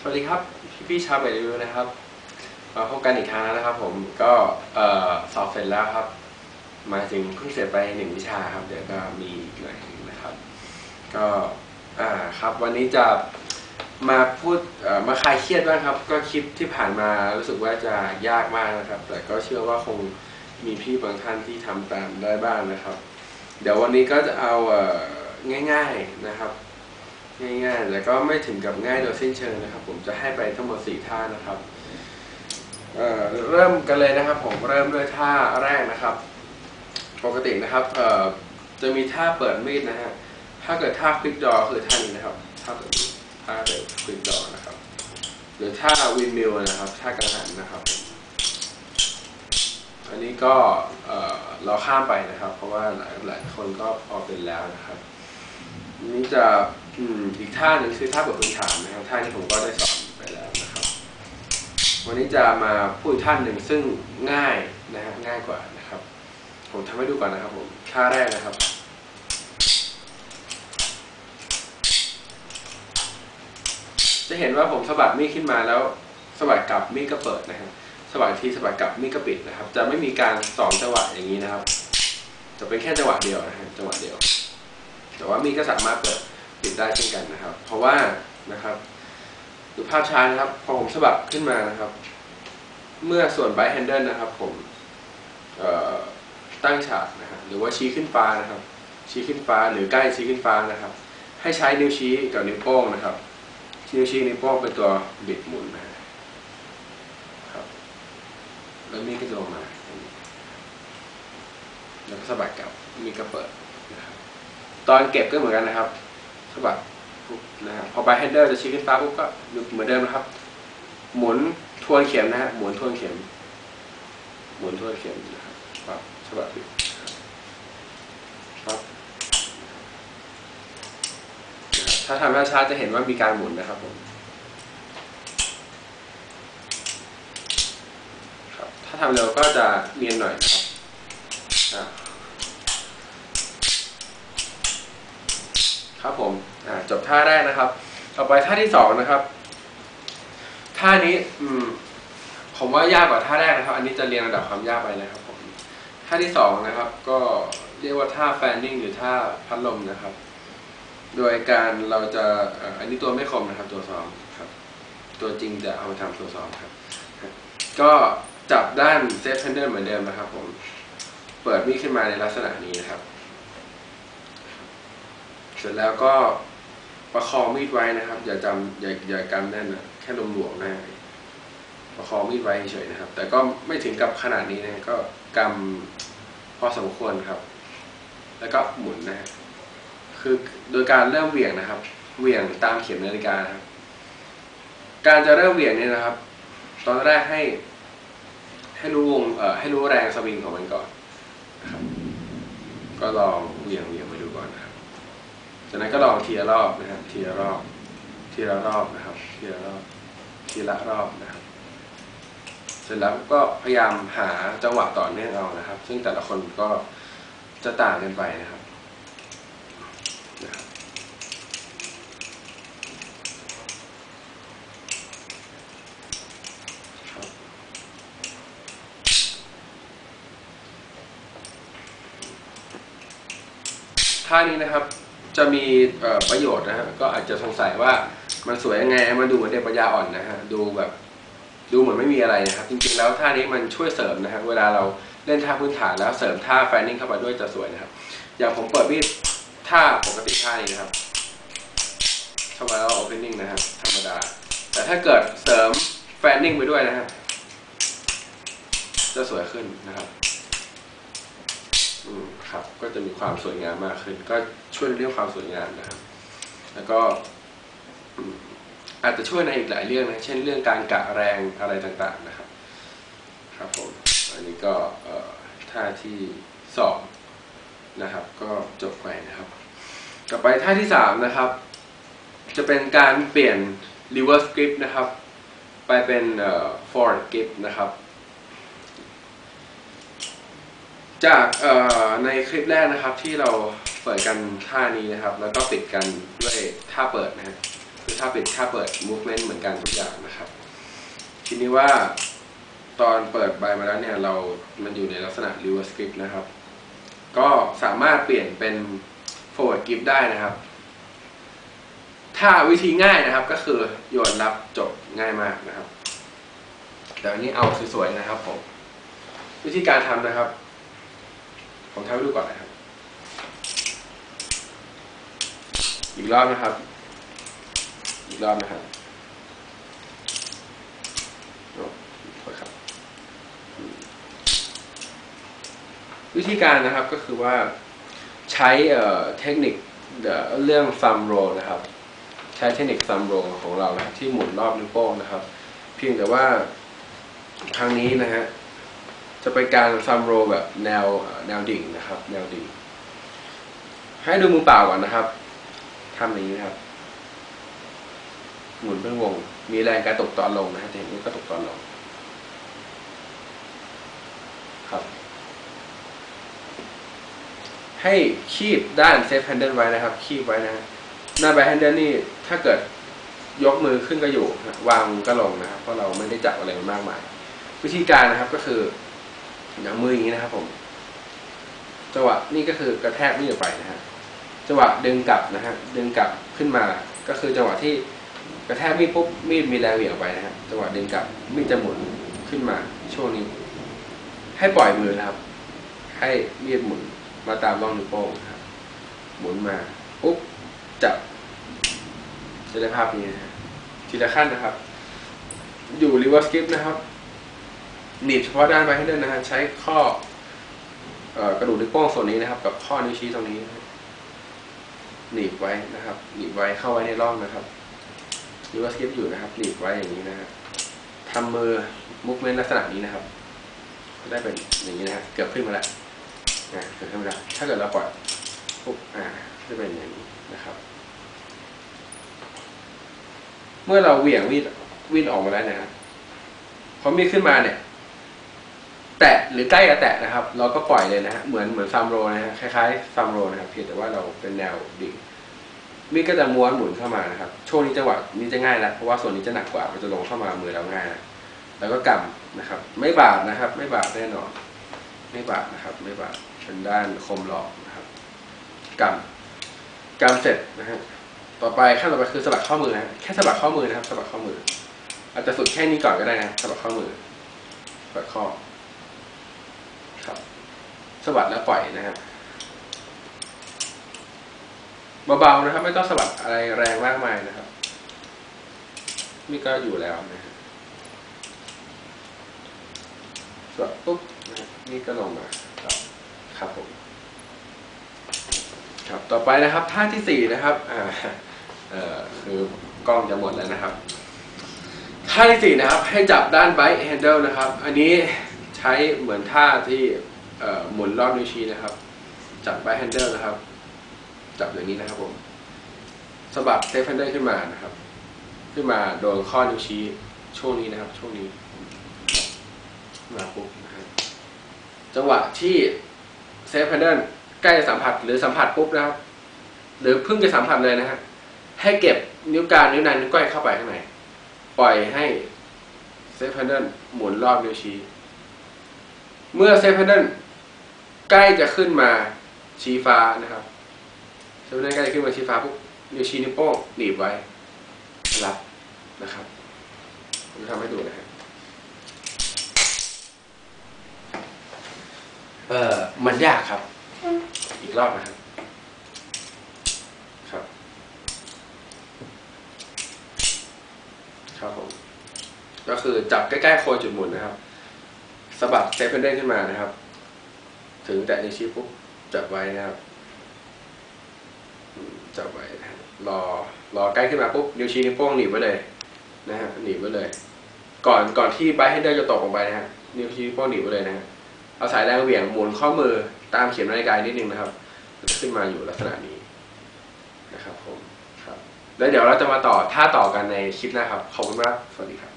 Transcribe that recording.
สวัสดีครับพี่ชาวเบรีวิวนะครับมาพบกันอีกครั้งแล้วนะครับผมก็สอบเสร็จแล้วครับมาถึงเพิ่งเสร็จไป1 วิชาครับเดี๋ยวก็มีอีกหน่อยนะครับก็ครับวันนี้จะมาพูดมาคลายเครียดบ้างครับก็คลิปที่ผ่านมารู้สึกว่าจะยากมากนะครับแต่ก็เชื่อว่าคงมีพี่บางท่านที่ทำตามได้บ้างนะครับเดี๋ยววันนี้ก็จะเอาง่ายๆนะครับง่ายๆแต่ก็ไม่ถึงกับง่ายโดยสิ้นเชิงนะครับผมจะให้ไปทั้งหมด4 ท่านะครับเริ่มกันเลยนะครับผมเริ่มด้วยท่าแรกนะครับปกตินะครับจะมีท่าเปิดมีดนะฮะถ้าเกิดท่าควิกดอคือท่านี้นะครับท่าแบบนี้ท่าเปิดควิกดอนะครับหรือท่าวินมิลนะครับท่ากังหันนะครับอันนี้ก็เราข้ามไปนะครับเพราะว่าหลายคนก็พอเป็นแล้วนะครับนี้จะอีกท่าหนึ่งคือท่าบทพื้นฐานนะครับท่านี้ผมก็ได้สอนไปแล้วนะครับวันนี้จะมาพูดท่าหนึ่งซึ่งง่ายนะฮะง่ายกว่านะครับผมทำให้ดูก่อนนะครับผมท่าแรกนะครับจะเห็นว่าผมสะบัดมีดขึ้นมาแล้วสะบัดกลับมีดก็เปิดนะครับสะบัดทีสะบัดกลับมีดก็ปิดนะครับจะไม่มีการ2 จังหวะอย่างนี้นะครับจะเป็นแค่จังหวะเดียวนะฮะจังหวะเดียวแต่ว่ามีดก็สามารถเปิดปิดได้เช่นกันนะครับเพราะว่านะครับดูภาพช้านะครับพอผมสะบัดขึ้นมานะครับเมื่อส่วนไบแฮนเดิลนะครับผมตั้งฉากนะฮะหรือว่าชี้ขึ้นฟ้านะครับชี้ขึ้นฟ้าหรือใกล้ชี้ขึ้นฟ้านะครับให้ใช้นิ้วชี้กับนิ้วโป้งนะครับนิ้วชี้นิ้วโป้งเป็นตัวบิดหมุนนะครับแล้วมีดก็จะลงมาแล้วก็สะบัดกลับมีดก็เปิดนะครับตอนเก็บก็เหมือนกันนะครับสะบัดนะครับพอไบแฮนเดอร์จะชี้ขึ้นฟ้าปุ๊บก็เหมือนเดิมนะครับหมุนทวนเข็มนะฮะหมุนทวนเข็มหมุนทวนเข็มนะครับปั๊บสะบัดปิดปั๊บถ้าทำช้าๆจะเห็นว่ามีการหมุนนะครับผมครับถ้าทำเร็วก็จะเนียนหน่อยนะครับครับผมจบท่าแรกนะครับต่อไปท่าที่2นะครับท่านี้ผมว่ายากกว่าท่าแรกนะครับอันนี้จะเรียงระดับความยากไปนะครับผมท่าที่2นะครับก็เรียกว่าท่าแฟนนิ่งหรือท่าพัดลมนะครับโดยการเราจะอันนี้ตัวไม่คมนะครับตัวซ้อมครับตัวจริงจะเอามาทำตัวซ้อมครับก็จับด้านเซฟแฮนเดิลเหมือนเดิมนะครับผมเปิดมีดขึ้นมาในลักษณะนี้นะครับเสร็จแล้วก็ประคองมีดไว้นะครับอย่ากำแน่นนะแค่หลวมๆนะประคองมีดไว้เฉยๆนะครับแต่ก็ไม่ถึงกับขนาดนี้นะก็กำพอสมควรครับแล้วก็หมุนนะคือโดยการเริ่มเหวี่ยงนะครับเหวี่ยงตามเข็มนาฬิกาครับการจะเริ่มเหวี่ยงเนี่ยนะครับตอนแรกให้รู้วงให้รู้แรงสวิงของมันก่อนนะครับก็ลองเหวี่ยงมาดูก่อนนะครับจากนั้นก็ลองทีละรอบนะครับทีละรอบนะครับทีละรอบนะครับเสร็จแล้วก็พยายามหาจังหวะต่อเนื่องเอานะครับซึ่งแต่ละคนก็จะต่างกันไปนะครับท่านี้นะครับจะมีประโยชน์นะฮะก็อาจจะสงสัยว่ามันสวยยังไงมันดูเหมือนเด็กปัญญาอ่อนนะฮะดูเหมือนไม่มีอะไรนะครับจริงๆแล้วท่านี้มันช่วยเสริมนะฮะเวลาเราเล่นท่าพื้นฐานแล้วเสริมท่าแฟนนิ่งเข้าไปด้วยจะสวยนะครับอย่างผมเปิดมีดท่าปกติท่านี้นะครับเข้ามาแล้วโอเพนนิ่งนะครับธรรมดาแต่ถ้าเกิดเสริมแฟนนิ่งไปด้วยนะฮะจะสวยขึ้นนะครับครับก็จะมีความสวยงามมากขึ้นก็ช่วยในเรื่องความสวยงามนะครับแล้วก็อาจจะช่วยในอีกหลายเรื่องนะเช่นเรื่องการกะแรงอะไรต่างๆนะครับครับผมอันนี้ก็ท่าที่2นะครับก็จบไปนะครับต่อไปท่าที่3นะครับจะเป็นการเปลี่ยน reverse grip นะครับไปเป็น forward grip นะครับจากในคลิปแรกนะครับที่เราเปิดกันท่านี้นะครับแล้วก็ปิดกันด้วยท่าเปิดนะครับ คือถ้าปิดถ้าเปิด movement เหมือนกันทุกอย่างนะครับทีนี้ว่าตอนเปิดใบมาแล้วเนี่ยมันอยู่ในลักษณะ reverse grip นะครับก็สามารถเปลี่ยนเป็น forward grip ได้นะครับถ้าวิธีง่ายนะครับก็คือโยนรับจบง่ายมากนะครับแต่อันนี้เอาสวยๆนะครับผมวิธีการทำนะครับผมทำให้ดูก่อนนะครับอีกรอบนะครับอีกรอบนะครับโทษครับวิธีการนะครับก็คือว่าใช้เทคนิคเรื่องซัมโรนะครับใช้เทคนิคซัมโรของเรานะที่หมุนรอบนิ้วโป้งนะครับเพียงแต่ว่าครั้งนี้นะฮะจะเป็นการซัมโรแบบแนวดิ่งนะครับแนวดิ่งให้ดูมือเปล่าก่อนนะครับทำอย่างนี้นะครับหมุนเป็นวงมีแรงกระตุกตอนลงนะฮะเห็นนี้กระตุกตอนลงครับให้คีบด้านเซฟแฮนเดิลไว้นะครับคีบไว้นะหน้าแบคแฮนเดิลนี่ถ้าเกิดยกมือขึ้นก็อยู่วางก็ลงนะครับเพราะเราไม่ได้จับอะไรมากมายวิธีการนะครับก็คืออย่างมืออย่างนี้นะครับผมจังหวะนี่ก็คือกระแทกมีดออกไปนะฮะจังหวะดึงกลับนะฮะดึงกลับขึ้นมาก็คือจังหวะที่กระแทกมีดปุ๊บมีดมีแรงเหวี่ยงออกไปนะฮะจังหวะดึงกลับมีดจะหมุนขึ้นมาช่วงนี้ให้ปล่อยมือนะครับให้มีดหมุนมาตามร่องนิ้วโป้งนะครับหมุนมาปุ๊บจับจะได้ภาพนี้นะฮะทีละขั้นนะครับอยู่ reverse grip นะครับหนีบเฉพาะด้านไว้ให้ด้วยนะฮะใช้ข้อกระดูกนิ้วโป้งส่วนนี้นะครับกับข้อนิ้วชี้ตรงนี้หนีบไว้นะครับหนีบไว้เข้าไว้ในร่องนะครับreverse grip อยู่นะครับหนีบไว้อย่างนี้นะฮะทำมือ movement ลักษณะนี้นะครับก็ได้เป็นอย่างนี้นะฮะเกือบขึ้นมาแล้วเกิดขึ้นมาแล้วถ้าเกิดเราปล่อยปุ๊บจะเป็นอย่างนี้นะครับเมื่อเราเหวี่ยงวิ่งออกมาแล้วนะครับพอมีขึ้นมาเนี่ยแตะหรือใกล้กับแตะนะครับเราก็ปล่อยเลยนะฮะเหมือนซัมโรนะฮะคล้ายๆซัมโรนะครับเพียงแต่ว่าเราเป็นแนวดิ่งมีก็จะม้วนหมุนเข้ามานะครับช่วงนี้จังหวะนี้จะง่ายแล้วเพราะว่าส่วนนี้จะหนักกว่ามันจะลงเข้ามามือเราง่ายแล้วก็กำนะครับไม่บาดนะครับไม่บาดแน่นอนไม่บาดนะครับไม่บาดเป็นด้านคมหลอกนะครับกำเสร็จนะฮะต่อไปขั้นต่อไปคือสะบัดข้อมือนะแค่สะบัดข้อมือนะครับสะบัดข้อมืออาจจะสุดแค่นี้ก่อนก็ได้นะสะบัดข้อมือสะบัดข้อครับสะบัดแล้วปล่อยนะฮะเบาๆนะครับไม่ต้องสะบัดอะไรแรงมากมายนะครับนี่ก็อยู่แล้วนะฮะสะบัดปุ๊บนี่ก็ลงมาครับผมครับต่อไปนะครับท่าที่4นะครับคือกล้องจะหมดแล้วนะครับท่าที่4นะครับให้จับด้านไบค์แฮนเดิลนะครับอันนี้ใช้เหมือนท่าที่หมุนรอบนิ้วชี้นะครับจับไบค์แฮนเดิลนะครับจับอย่างนี้นะครับผมสะบัดเซฟแฮนเดิลขึ้นมานะครับขึ้นมาโดนข้อนิ้วชี้ช่วงนี้นะครับช่วงนี้มาปุ๊บนะครับจังหวะที่เซฟแฮนเดิลใกล้สัมผัสหรือสัมผัสปุ๊บนะครับหรือเพิ่งจะสัมผัสเลยนะฮะให้เก็บนิ้วกลางนิ้วนางนิ้วก้อยเข้าไปข้างในปล่อยให้เซฟแฮนเดิลหมุนรอบนิ้วชี้เมื่อเซฟแฮนเดิลใกล้จะขึ้นมาชี้ฟ้านะครับเซฟแฮนเดิลใกล้จะขึ้นมาชี้ฟ้าปุ๊บนิ้วชี้นิ้วโป้งหนีบไว้รับนะครับผมจะทำให้ดูนะครับมันยากครับอีกรอบนะครับครับผมก็คือจับใกล้ๆโคนจุดหมุนนะครับสะบัดเซฟแฮนเดิลขึ้นมานะครับถึงแตะนิ้วชี้ปุ๊บจับไว้นะครับจับไว้นะรอใกล้ขึ้นมาปุ๊บนิ้วชี้นิ้วโป้งหนีบไว้เลยนะฮะหนีบไว้เลยก่อนที่ไบค์แฮนเดิลจะตกลงไปนะฮะนิ้วชี้นิ้วโป้งหนีบไว้เลยนะฮะเอาสายแรงเหวี่ยงหมุนข้อมือตามเข็มนาฬิกานิดนึงนะครับจะขึ้นมาอยู่ลักษณะนี้นะครับผมครับแล้วเดี๋ยวเราจะมาต่อท่าต่อกันในคลิปหน้าครับขอบคุณมากสวัสดีครับ